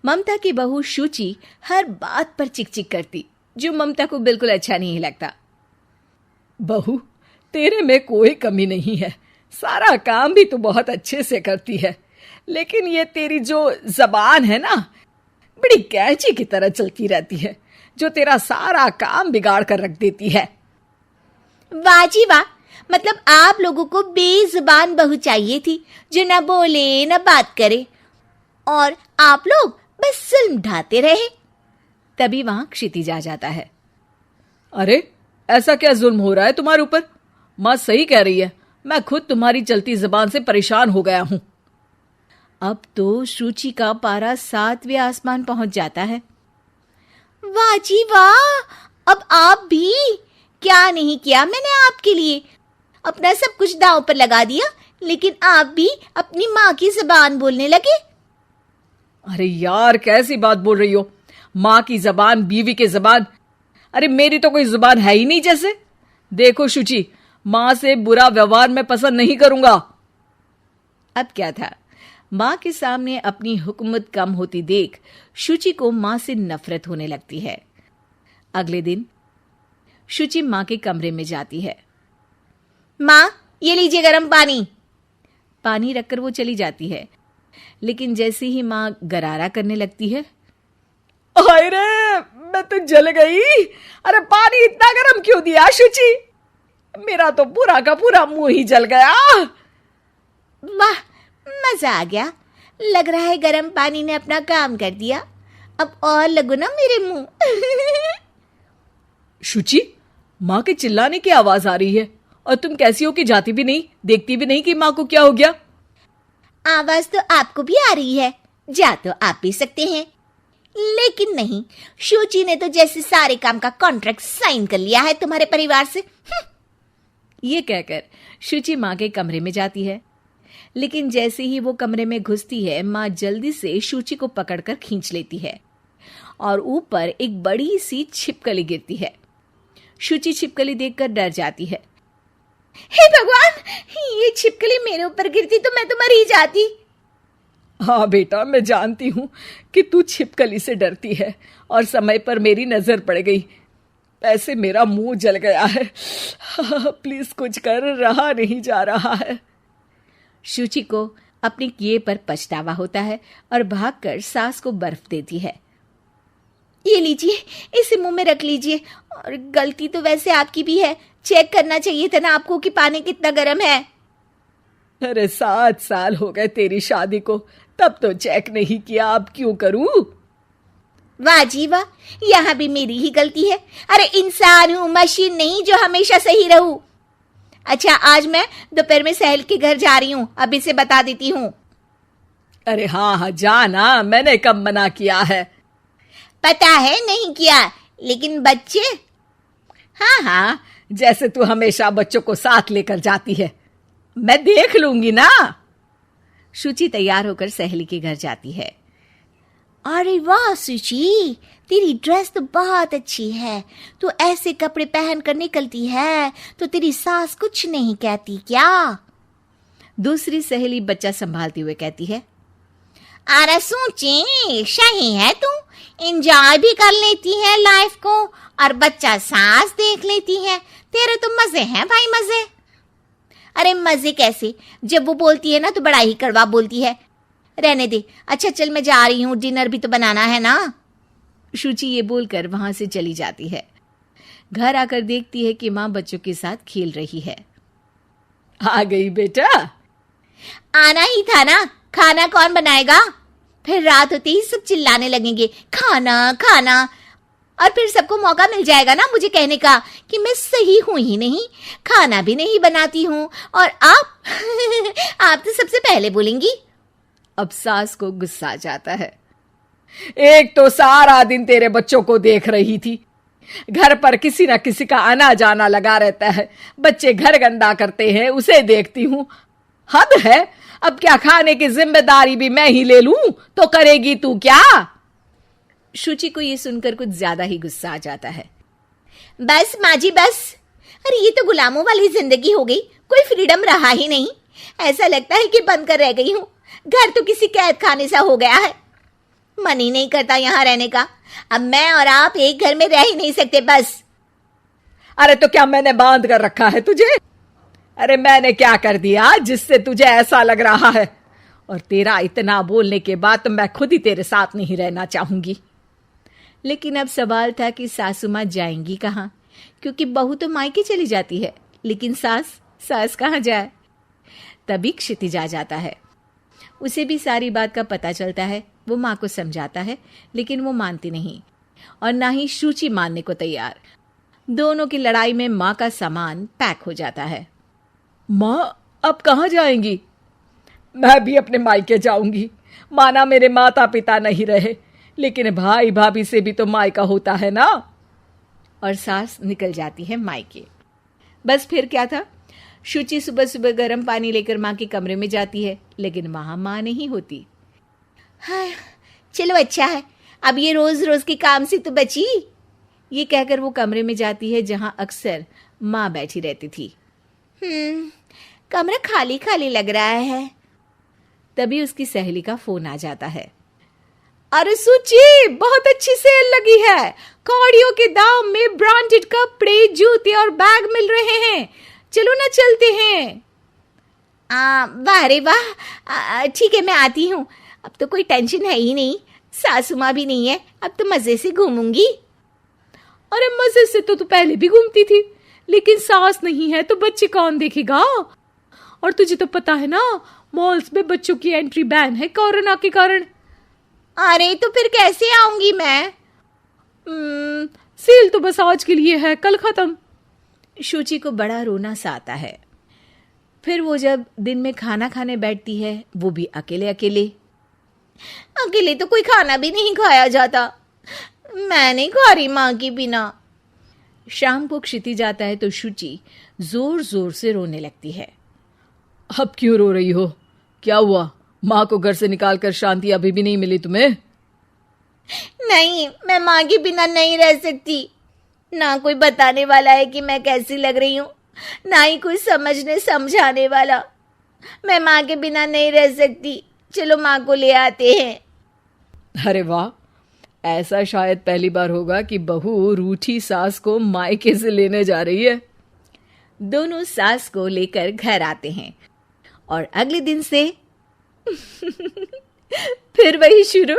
ममता की बहू शुचि हर बात पर चिक-चिक करती, जो ममता को बिल्कुल अच्छा नहीं लगता। बहू, तेरे में कोई कमी नहीं है, सारा काम भी तू बहुत अच्छे से करती है, लेकिन ये तेरी जो जबान है ना, बड़ी कैंची की तरह चलती रहती है, जो तेरा सारा काम बिगाड़ कर रख देती है। वाह जी वाह, मतलब आप लोगों को बेजुबान बहू चाहिए थी, जो न बोले न बात करे, और आप लोग बस जुल्म ढाते रहे। तभी वहां क्षितिज आ जाता है। अरे, ऐसा क्या जुल्म हो रहा है तुम्हारे ऊपर? माँ सही कह रही है, मैं खुद तुम्हारी चलती जुबान से परेशान हो गया हूं। अब तो शुचि का पारा 7वें आसमान पहुंच जाता है। वाह जी वाह, अब आप भी, क्या नहीं किया मैंने आपके लिए, अपना सब कुछ दांव पर लगा दिया, लेकिन आप भी अपनी माँ की जुबान बोलने लगे। अरे यार, कैसी बात बोल रही हो? माँ की जबान, बीवी की जबान, अरे मेरी तो कोई जुबान है ही नहीं जैसे। देखो शुचि, माँ से बुरा व्यवहार मैं पसंद नहीं करूंगा। अब क्या था, माँ के सामने अपनी हुकूमत कम होती देख शुचि को माँ से नफरत होने लगती है। अगले दिन शुचि माँ के कमरे में जाती है। माँ, ये लीजिए गर्म पानी। पानी रखकर वो चली जाती है, लेकिन जैसे ही माँ गरारा करने लगती है, हाय रे, मैं तो जल गई। अरे पानी इतना गर्म क्यों दिया शुचि? मेरा तो पूरा का पूरा मुंह ही जल गया। वाह, मजा आ गया, लग रहा है गर्म पानी ने अपना काम कर दिया, अब और लगो ना मेरे मुंह। शुचि, माँ के चिल्लाने की आवाज आ रही है, और तुम कैसी हो कि जाती भी नहीं, देखती भी नहीं कि माँ को क्या हो गया। आवाज तो आपको भी आ रही है, जा तो आप भी सकते हैं, लेकिन नहीं, शुचि ने तो जैसे सारे काम का कॉन्ट्रैक्ट साइन कर लिया है तुम्हारे परिवार से। ये कहकर शुचि माँ के कमरे में जाती है, लेकिन जैसे ही वो कमरे में घुसती है, माँ जल्दी से शुचि को पकड़कर खींच लेती है और ऊपर एक बड़ी सी छिपकली गिरती है। शुचि छिपकली देखकर डर जाती है। हे भगवान, ये छिपकली मेरे ऊपर गिरती तो मैं तो मर ही जाती। हाँ बेटा, मैं जानती हूँ कि तू छिपकली से डरती है, और समय पर मेरी नजर पड़ गई, ऐसे मेरा मुंह जल गया है। प्लीज कुछ कर, रहा नहीं जा रहा है। शुचि को अपने किए पर पछतावा होता है और भागकर सास को बर्फ देती है। ये लीजिए, इसे मुंह में रख लीजिए, और गलती तो वैसे आपकी भी है, चेक करना चाहिए था ना आपको कि पानी कितना गर्म है। अरे 7 साल हो गए तेरी शादी को, तब तो चेक नहीं किया, अब क्यों करूं? वाह जी वाह, यहाँ भी मेरी ही गलती है। अरे इंसान हूँ, मशीन नहीं जो हमेशा सही रहूं। अच्छा, आज मैं दोपहर में सहेल के घर जा रही हूँ, अभी से बता देती हूँ। अरे हाँ हाँ, जाना, मैंने कब मना किया है? पता है नहीं किया, लेकिन बच्चे, हाँ हाँ, जैसे तू हमेशा बच्चों को साथ लेकर जाती है, मैं देख लूंगी ना। शुचि तैयार होकर सहेली के घर जाती है। अरे वाह शुचि, तेरी ड्रेस तो बहुत अच्छी है, तू ऐसे कपड़े पहन कर निकलती है तो तेरी सास कुछ नहीं कहती क्या? दूसरी सहेली बच्चा संभालते हुए कहती है। अरे शुचि, सही है, तू एंजॉय भी कर लेती है लाइफ को, और बच्चा सास देख लेती है, तेरे तो मजे हैं भाई, मजे। अरे मजे कैसे, जब वो बोलती है ना तो बड़ा ही कड़वा बोलती है। रहने दे, अच्छा चल मैं जा रही हूँ, डिनर भी तो बनाना है ना। शुचि ये बोलकर वहां से चली जाती है। घर आकर देखती है कि माँ बच्चों के साथ खेल रही है। आ गई बेटा? आना ही था ना, खाना कौन बनाएगा? फिर रात होते ही सब चिल्लाने लगेंगे, खाना खाना, और फिर सबको मौका मिल जाएगा ना मुझे कहने का कि मैं सही हूं ही नहीं, खाना भी नहीं बनाती हूँ, और आप आप तो सबसे पहले बोलेंगी। अब सास को गुस्सा आ जाता है। एक तो सारा दिन तेरे बच्चों को देख रही थी, घर पर किसी ना किसी का आना जाना लगा रहता है, बच्चे घर गंदा करते हैं, उसे देखती हूँ, हद है। अब क्या खाने की जिम्मेदारी भी मैं ही ले लूं तो करेगी तू क्या? शुचि को ये सुनकर कुछ ज्यादा ही गुस्सा आ जाता है। बस माँ जी बस, अरे ये तो गुलामों वाली जिंदगी हो गई, कोई फ्रीडम रहा ही नहीं। ऐसा लगता है कि बंद कर रह गई हूँ, घर तो किसी कैद खाने सा हो गया है। मन ही नहीं करता यहाँ रहने का। अब मैं और आप एक घर में रह ही नहीं सकते बस। अरे तो क्या मैंने बांध कर रखा है तुझे? अरे मैंने क्या कर दिया जिससे तुझे ऐसा लग रहा है? और तेरा इतना बोलने के बाद तो मैं खुद ही तेरे साथ नहीं रहना चाहूंगी। लेकिन अब सवाल था कि सासू माँ जाएंगी कहाँ, क्योंकि बहू तो मायके चली जाती है, लेकिन सास कहाँ जाए। तभी क्षितिज आ जाता है। उसे भी सारी बात का पता चलता है। वो माँ को समझाता है, लेकिन वो मानती नहीं और ना ही शुचि मानने को तैयार। दोनों की लड़ाई में माँ का सामान पैक हो जाता है। माँ अब कहाँ जाएंगी? मैं भी अपने मायके जाऊंगी। माना मेरे माता पिता नहीं रहे, लेकिन भाई भाभी से भी तो मायका होता है ना। और सास निकल जाती है मायके। बस फिर क्या था, शुचि सुबह सुबह गर्म पानी लेकर माँ के कमरे में जाती है, लेकिन वहां माँ नहीं होती। हाँ, चलो अच्छा है, अब ये रोज रोज के काम से तो बची। ये कहकर वो कमरे में जाती है जहां अक्सर माँ बैठी रहती थी। कमरा खाली खाली लग रहा है। तभी उसकी सहेली का फोन आ जाता है। अरे सुची, बहुत अच्छी सेल लगी है। कौड़ियों के दाम में ब्रांडेड कपड़े, जूते और बैग मिल रहे हैं। चलो ना चलते हैं। वाह रे वाह, ठीक है मैं आती हूँ। अब तो कोई टेंशन है ही नहीं, सासू माँ भी नहीं है, अब तो मजे से घूमूंगी। अरे मजे से तो तू पहले भी घूमती थी, लेकिन सास नहीं है तो बच्चे कौन देखेगा? और तुझे तो पता है ना, मॉल्स में बच्चों की एंट्री बैन है कोरोना के कारण। अरे तो फिर कैसे आऊंगी मैं? सेल तो बस आज के लिए है, कल खत्म। शुचि को बड़ा रोना सा आता है। फिर वो जब दिन में खाना खाने बैठती है, वो भी अकेले अकेले तो कोई खाना भी नहीं खाया जाता। मैं नहीं खा रही माँ के बिना। शाम को क्षिति जाता है तो शुचि जोर जोर से रोने लगती है। अब क्यों रो रही हो? क्या हुआ? माँ को घर से निकालकर शांति अभी भी नहीं मिली तुम्हें? नहीं, मैं माँ के बिना नहीं रह सकती। ना कोई बताने वाला है कि मैं कैसी लग रही हूँ, ना ही कोई समझने समझाने वाला। मैं माँ के बिना नहीं रह सकती। चलो माँ को ले आते हैं। अरे वाह, ऐसा शायद पहली बार होगा कि बहू रूठी सास को मायके से लेने जा रही है। दोनों सास को लेकर घर आते हैं और अगले दिन से फिर वही शुरू।